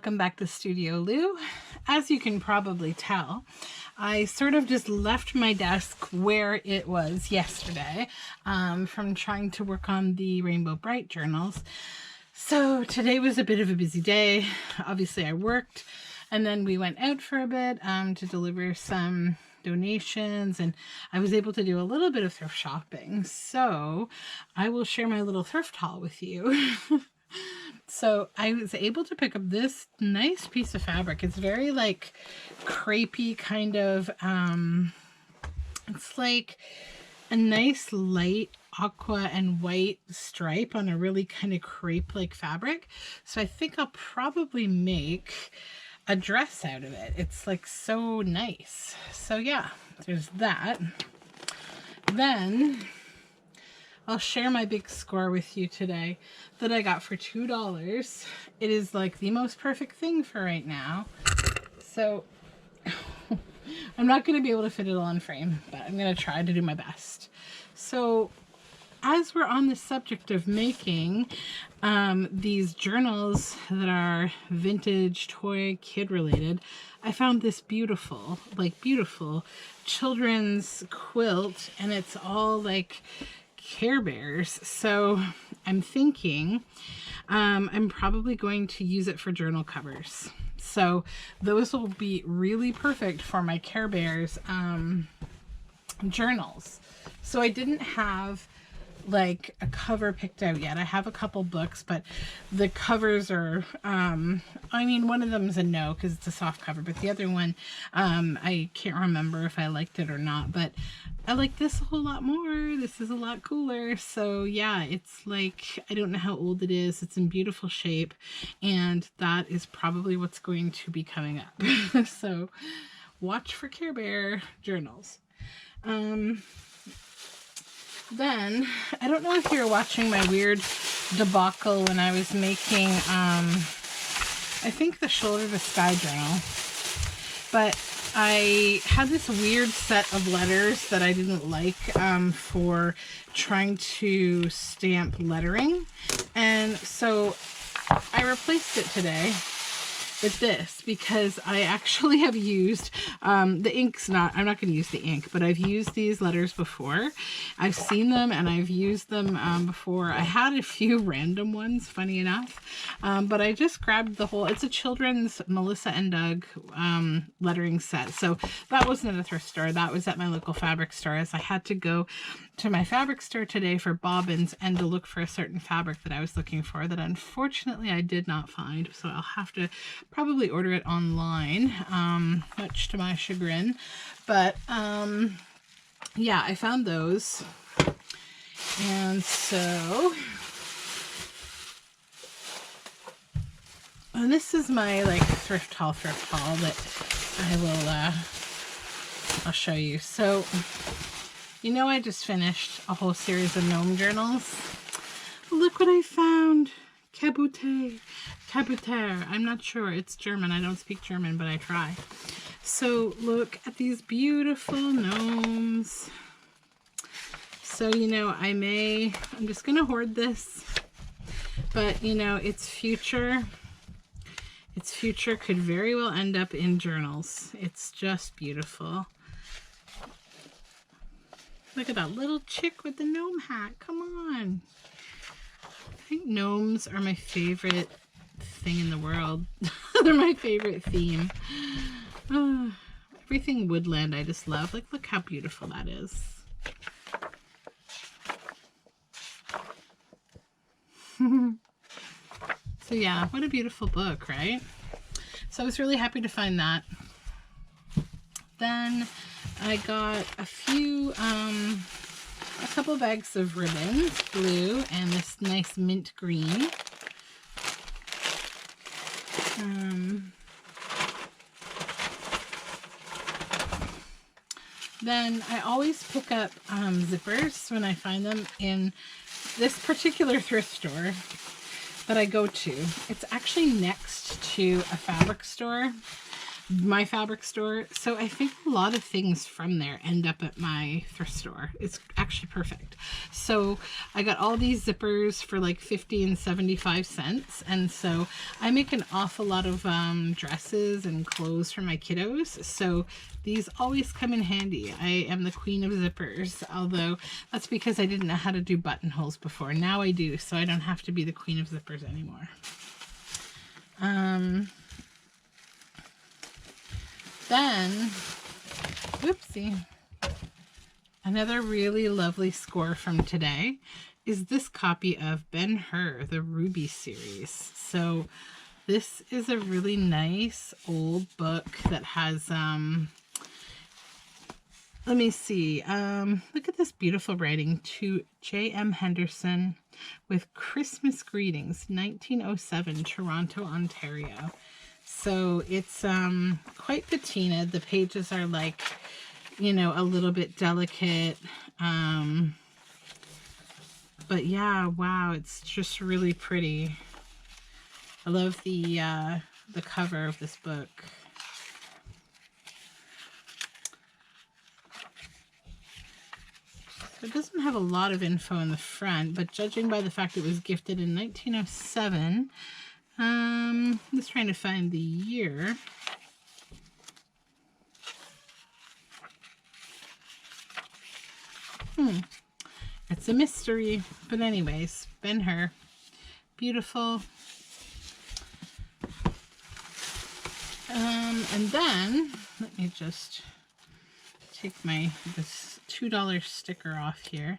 welcome back to Studio Lou. As you can probably tell, I sort of just left my desk where it was yesterday from trying to work on the Rainbow Bright journals. So today was a bit of a busy day. Obviously I worked and then we went out for a bit to deliver some donations, and I was able to do a little bit of thrift shopping. So I will share my little thrift haul with you. So I was able to pick up this nice piece of fabric. It's very like crepey kind of, it's like a nice light aqua and white stripe on a really kind of crepe-like fabric. So I think I'll probably make a dress out of it. It's like so nice. So yeah, there's that. Then I'll share my big score with you today that I got for $2. It is like the most perfect thing for right now. So I'm not going to be able to fit it all in frame, but I'm going to try to do my best. So as we're on the subject of making these journals that are vintage, toy, kid related, I found this beautiful children's quilt, and it's all like Care Bears. So I'm thinking I'm probably going to use it for journal covers. So those will be really perfect for my Care Bears journals. So I didn't have like a cover picked out yet. I have a couple books, but the covers are I mean, one of them is a no because it's a soft cover, but the other one I can't remember if I liked it or not, but I like this a whole lot more. This is a lot cooler. So yeah, it's like, I don't know how old it is. It's in beautiful shape, and that is probably what's going to be coming up. So watch for Care Bear journals. Then, I don't know if you're watching my weird debacle when I was making, I think the Shoulder to Sky journal, but I had this weird set of letters that I didn't like for trying to stamp lettering, and so I replaced it today with this because I actually have used the ink's not, I'm not going to use the ink, but I've used these letters before. I've seen them and I've used them before. I had a few random ones, funny enough, but I just grabbed the whole, it's a children's Melissa and Doug lettering set. So that wasn't at a thrift store. That was at my local fabric store, as I had to go to my fabric store today for bobbins and to look for a certain fabric that I was looking for that unfortunately I did not find. So I'll have to probably order it online, much to my chagrin. But yeah, I found those. And so, and this is my like thrift haul that I will I'll show you. So you know, I just finished a whole series of gnome journals. Look what I found. Kabuter. I'm not sure. It's German. I don't speak German, but I try. So look at these beautiful gnomes. So, you know, I'm just going to hoard this, but you know, its future could very well end up in journals. It's just beautiful. Look at that little chick with the gnome hat. Come on. I think gnomes are my favorite thing in the world. They're my favorite theme. Everything woodland I just love. Like, look how beautiful that is. So yeah, what a beautiful book, right? So I was really happy to find that. Then I got a couple bags of ribbons, blue and this nice mint green. Then I always pick up zippers when I find them in this particular thrift store that I go to. It's actually next to a fabric store my fabric store. So I think a lot of things from there end up at my thrift store. It's actually perfect. So I got all these zippers for like 50 and 75 cents. And so I make an awful lot of dresses and clothes for my kiddos. So these always come in handy. I am the queen of zippers, although that's because I didn't know how to do buttonholes before. Now I do, so I don't have to be the queen of zippers anymore. Then, whoopsie, another really lovely score from today is this copy of Ben-Hur, the Ruby series. So this is a really nice old book that has, let me see, look at this beautiful writing to J.M. Henderson with Christmas Greetings, 1907, Toronto, Ontario. So it's quite patinaed. The pages are like, you know, a little bit delicate. But yeah, wow, it's just really pretty. I love the cover of this book. So it doesn't have a lot of info in the front, but judging by the fact it was gifted in 1907, I'm just trying to find the year. It's a mystery. But anyways, Ben-Hur. Beautiful. And then, let me just take this $2 sticker off here.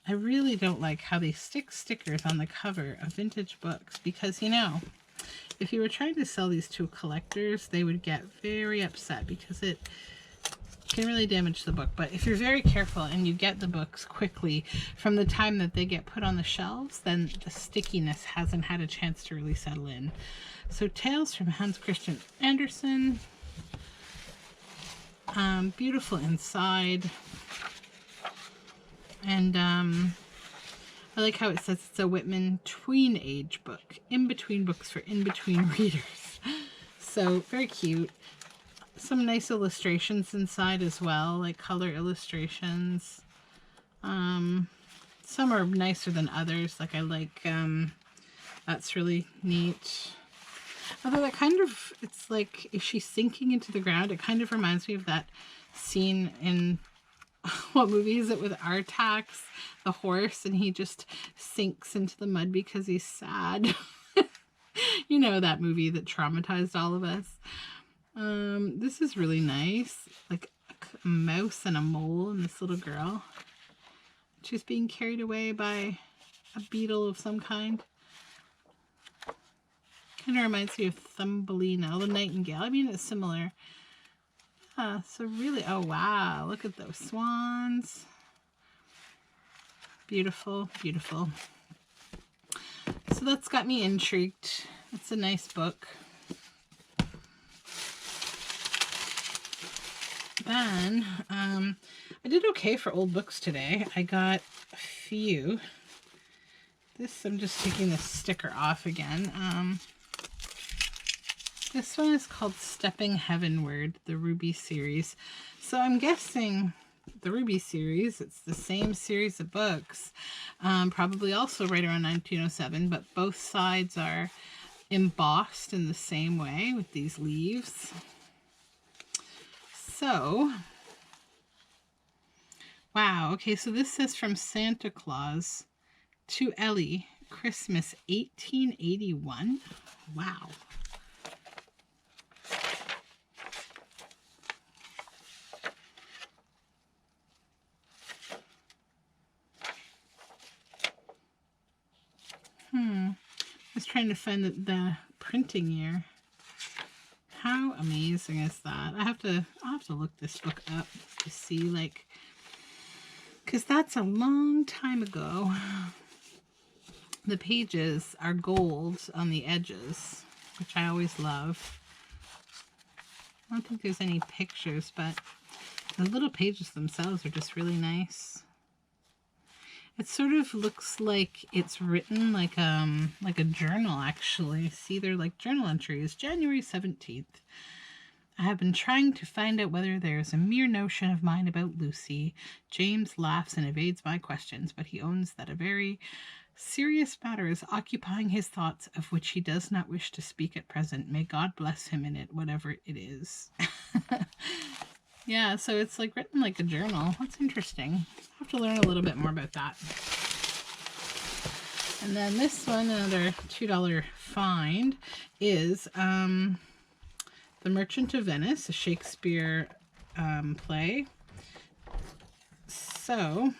I really don't like how they stick stickers on the cover of vintage books because, you know, if you were trying to sell these to collectors, they would get very upset because it can really damage the book. But if you're very careful and you get the books quickly from the time that they get put on the shelves, then the stickiness hasn't had a chance to really settle in. So Tales from Hans Christian Andersen. Beautiful inside. And I like how it says it's a Whitman tween age book, in between books for in between readers. So very cute. Some nice illustrations inside as well, like color illustrations. Some are nicer than others. Like I like that's really neat. Although that kind of, it's like if she's sinking into the ground, it kind of reminds me of that scene in what movie is it with Artax, the horse, and he just sinks into the mud because he's sad. You know, that movie that traumatized all of us. This is really nice, like a mouse and a mole and this little girl. She's being carried away by a beetle of some kind. Kind of reminds me of Thumbelina, the nightingale. I mean, it's similar. So really, oh wow, look at those swans. Beautiful, beautiful. So that's got me intrigued. It's a nice book. Then, I did okay for old books today. I got a few. This, I'm just taking the sticker off again. This one is called Stepping Heavenward, the Ruby series. So I'm guessing the Ruby series, it's the same series of books, probably also right around 1907, but both sides are embossed in the same way with these leaves. So, wow, okay, so this says From Santa Claus to Ellie, Christmas 1881. Wow. I was trying to find the printing year. How amazing is that? I'll have to look this book up to see, like, because that's a long time ago. The pages are gold on the edges, which I always love. I don't think there's any pictures, but the little pages themselves are just really nice. It sort of looks like it's written like a journal, actually. See, they're like journal entries. January 17th. I have been trying to find out whether there is a mere notion of mine about Lucy. James laughs and evades my questions, but he owns that a very serious matter is occupying his thoughts, of which he does not wish to speak at present. May God bless him in it, whatever it is. Yeah, so it's like written like a journal. That's interesting. I have to learn a little bit more about that. And then this one, another $2 find, is The Merchant of Venice, a Shakespeare play. So,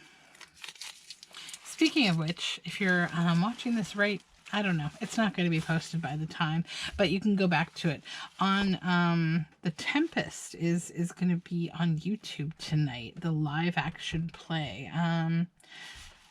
speaking of which, if you're watching this right, I don't know, it's not going to be posted by the time, but you can go back to it. On The Tempest is going to be on YouTube tonight, the live action play.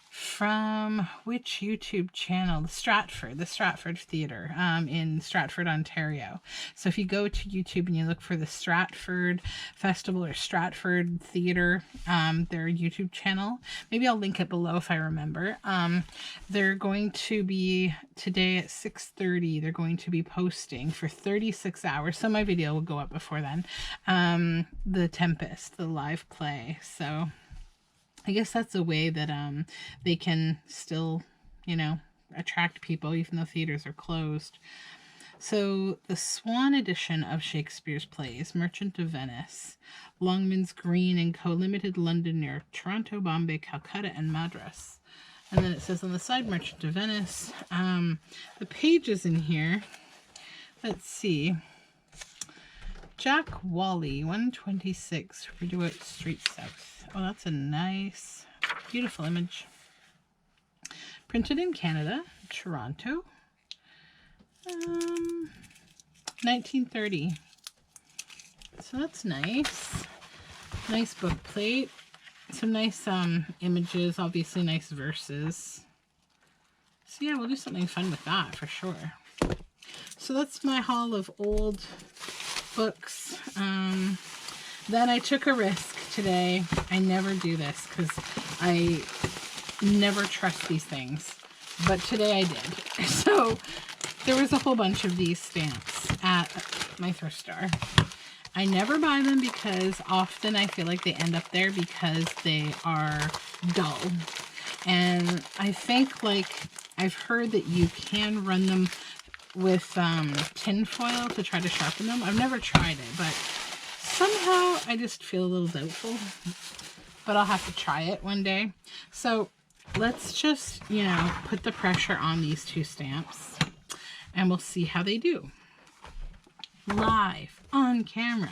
From which YouTube channel? The Stratford Theatre in Stratford, Ontario. So if you go to YouTube and you look for the Stratford Festival or Stratford Theatre, their YouTube channel, maybe I'll link it below if I remember. They're going to be, today at 6:30, they're going to be posting for 36 hours. So my video will go up before then. The Tempest, the live play. So I guess that's a way that they can still, you know, attract people even though theaters are closed. So the Swan edition of Shakespeare's plays, Merchant of Venice, Longman's Green and Co. Limited, London, near Toronto, Bombay, Calcutta, and Madras. And then it says on the side, Merchant of Venice. The pages in here, let's see. Jack Wally, 126 Ridgewood Street South. Oh, that's a nice, beautiful image. Printed in Canada, Toronto, 1930. So that's nice. Nice book plate. Some nice images, obviously nice verses. So yeah, we'll do something fun with that for sure. So that's my haul of old books. Then I took a risk today. I never do this because I never trust these things, but today I did. So there was a whole bunch of these stamps at my thrift store. I never buy them because often I feel like they end up there because they are dull. And I think, like, I've heard that you can run them with tin foil to try to sharpen them. I've never tried it, but somehow I just feel a little doubtful, but I'll have to try it one day. So let's just, you know, put the pressure on these two stamps and we'll see how they do. Live on camera.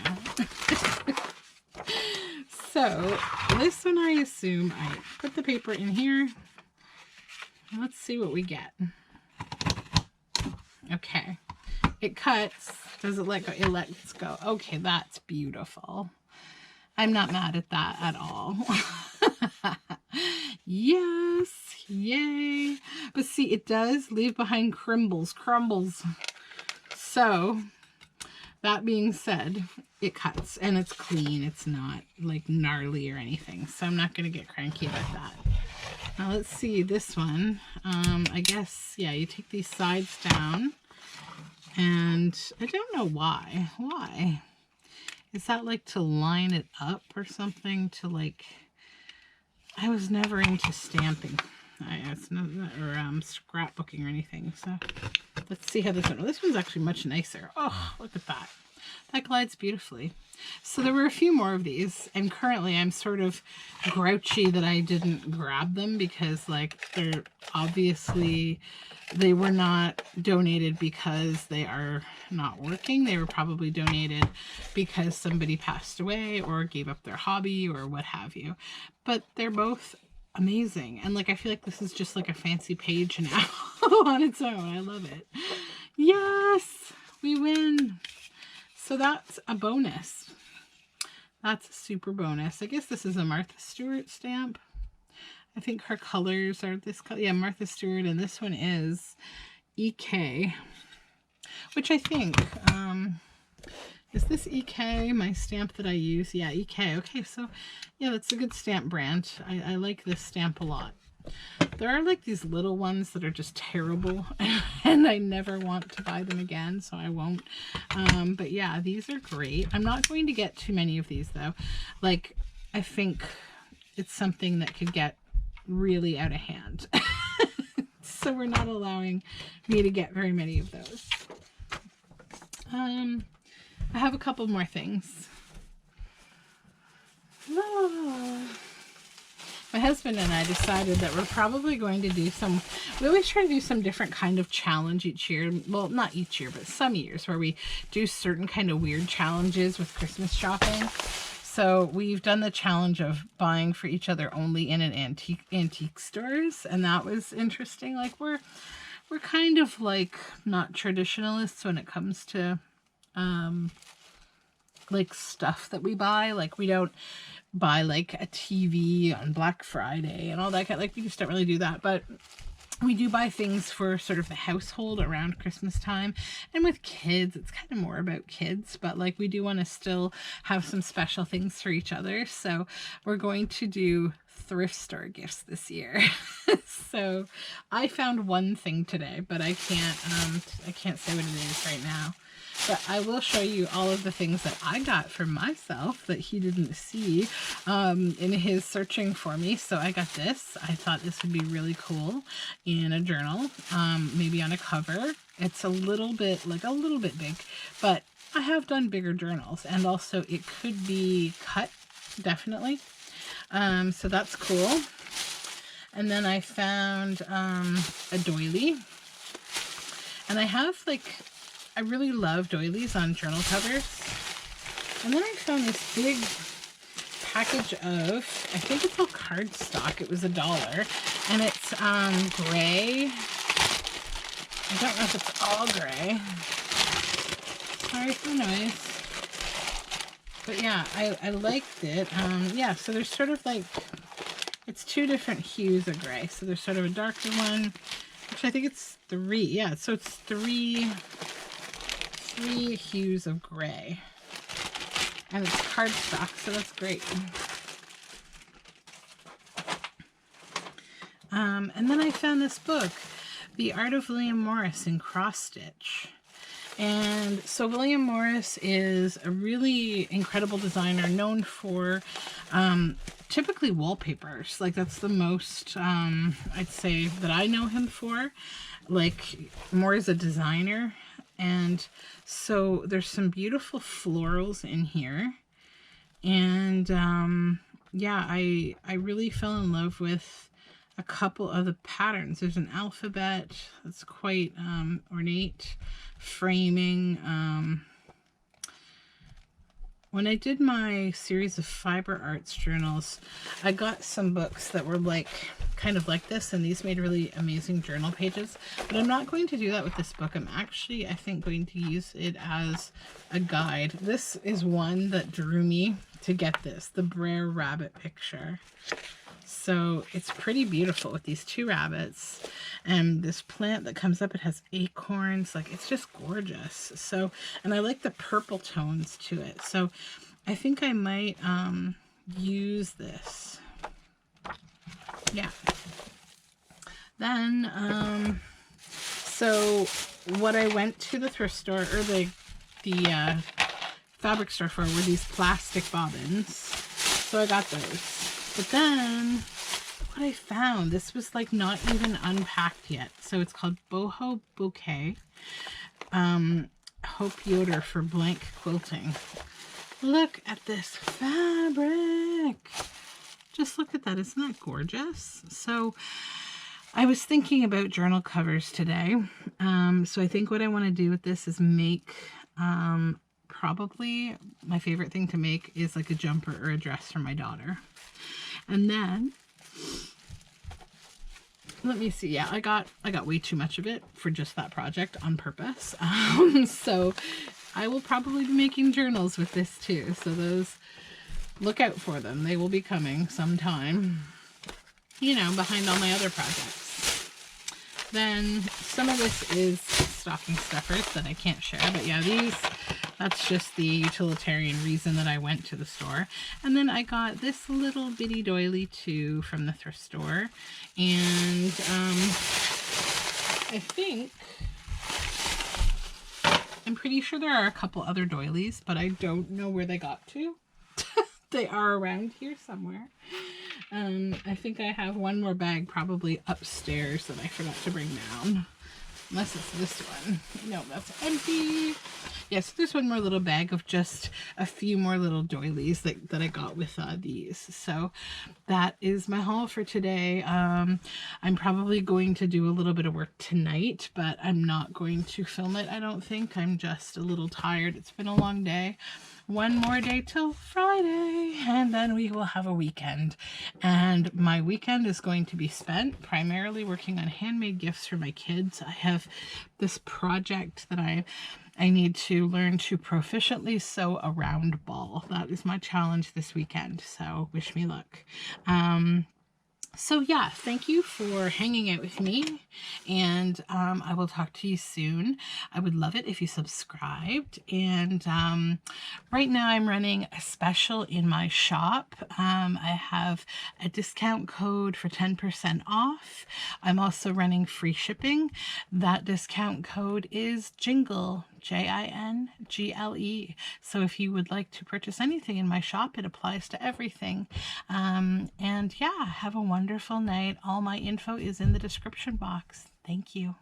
So this one, I assume I put the paper in here. Let's see what we get. Okay. It cuts. Does it let go? It lets go. Okay, that's beautiful. I'm not mad at that at all. Yes. Yay. But see, it does leave behind crumbles. So, that being said, it cuts and it's clean. It's not like gnarly or anything. So I'm not going to get cranky about that. Now let's see this one. I guess, yeah, you take these sides down. And I don't know why. Why? Is that like to line it up or something? To like, I was never into stamping. It's not, or scrapbooking or anything. So let's see how this one. Well, this one's actually much nicer. Oh, look at that. That glides beautifully. So there were a few more of these, and currently I'm sort of grouchy that I didn't grab them because, like, they're obviously, they were not donated because they are not working. They were probably donated because somebody passed away or gave up their hobby or what have you. But they're both amazing. And, like, I feel like this is just like a fancy page now on its own. I love it. Yes, we win. So that's a bonus. That's a super bonus. I guess this is a Martha Stewart stamp. I think her colors are this color. Yeah, Martha Stewart, and this one is EK, which I think, is this EK, my stamp that I use? Yeah, EK. Okay, so yeah, that's a good stamp brand. I like this stamp a lot. There are like these little ones that are just terrible and I never want to buy them again, so I won't. But yeah, these are great. I'm not going to get too many of these though. Like, I think it's something that could get really out of hand. So we're not allowing me to get very many of those. I have a couple more things. My husband and I decided that we're probably going to do we always try to do some different kind of challenge each year. Well, not each year, but some years where we do certain kind of weird challenges with Christmas shopping. So we've done the challenge of buying for each other only in an antique stores. And that was interesting. Like we're kind of like not traditionalists when it comes to like stuff that we buy. Like we don't buy like a TV on Black Friday and all that kind, like we just don't really do that. But we do buy things for sort of the household around Christmas time. And with kids, it's kind of more about kids, but like we do want to still have some special things for each other. So we're going to do thrift store gifts this year. So I found one thing today, but I can't say what it is right now. But I will show you all of the things that I got for myself that he didn't see in his searching for me. So I got this. I thought this would be really cool in a journal, maybe on a cover. It's a little bit big, but I have done bigger journals, and also it could be cut, definitely. So that's cool. And then I found a doily, and I really love doilies on journal covers. And then I found this big package of, I think it's all cardstock. It was $1. And it's gray. I don't know if it's all gray. Sorry for the noise. But yeah, I liked it. Yeah, so there's sort of like, it's 2 different hues of gray. So there's sort of a darker one, which I think it's 3. Yeah, so it's 3 hues of gray, and it's cardstock, so that's great. And then I found this book, The Art of William Morris in Cross Stitch. And so William Morris is a really incredible designer, known for typically wallpapers. Like that's the most I'd say that I know him for, like more as a designer. And so there's some beautiful florals in here. And yeah, I really fell in love with a couple of the patterns. There's an alphabet that's quite ornate, framing. When I did my series of fiber arts journals, I got some books that were like kind of like this, and these made really amazing journal pages. But I'm not going to do that with this book. I'm actually, I think, going to use it as a guide. This is one that drew me to get this, the Brer Rabbit picture. So it's pretty beautiful with these 2 rabbits and this plant that comes up. It has acorns. Like, it's just gorgeous. So, and I like the purple tones to it. So I think I might use this. Yeah. Then, so what I went to the thrift store, or the fabric store for, were these plastic bobbins. So I got those. But then what I found, this was like not even unpacked yet. So it's called Boho Bouquet. Hope Yoder for blank quilting. Look at this fabric. Just look at that. Isn't that gorgeous? So I was thinking about journal covers today. So I think what I want to do with this is make, probably my favorite thing to make is like a jumper or a dress for my daughter. And then, let me see. Yeah, I got way too much of it for just that project on purpose. So I will probably be making journals with this too. So those, look out for them. They will be coming sometime, you know, behind all my other projects. Then some of this is stocking stuffers that I can't share. But yeah, That's just the utilitarian reason that I went to the store. And then I got this little bitty doily too from the thrift store. And I'm pretty sure there are a couple other doilies, but I don't know where they got to. They are around here somewhere. I think I have one more bag probably upstairs that I forgot to bring down. Unless it's this one. No, that's empty. Yes, there's one more little bag of just a few more little doilies that I got with these. So that is my haul for today. I'm probably going to do a little bit of work tonight, but I'm not going to film it, I don't think. I'm just a little tired. It's been a long day. One more day till Friday, and then we will have a weekend. And my weekend is going to be spent primarily working on handmade gifts for my kids. I have this project that I need to learn to proficiently sew a round ball. That is my challenge this weekend, so wish me luck. So yeah, thank you for hanging out with me, and I will talk to you soon. I would love it if you subscribed, and right now I'm running a special in my shop. I have a discount code for 10% off. I'm also running free shipping. That discount code is JINGLE. JINGLE. So if you would like to purchase anything in my shop, it applies to everything. And yeah, have a wonderful night. All my info is in the description box. Thank you.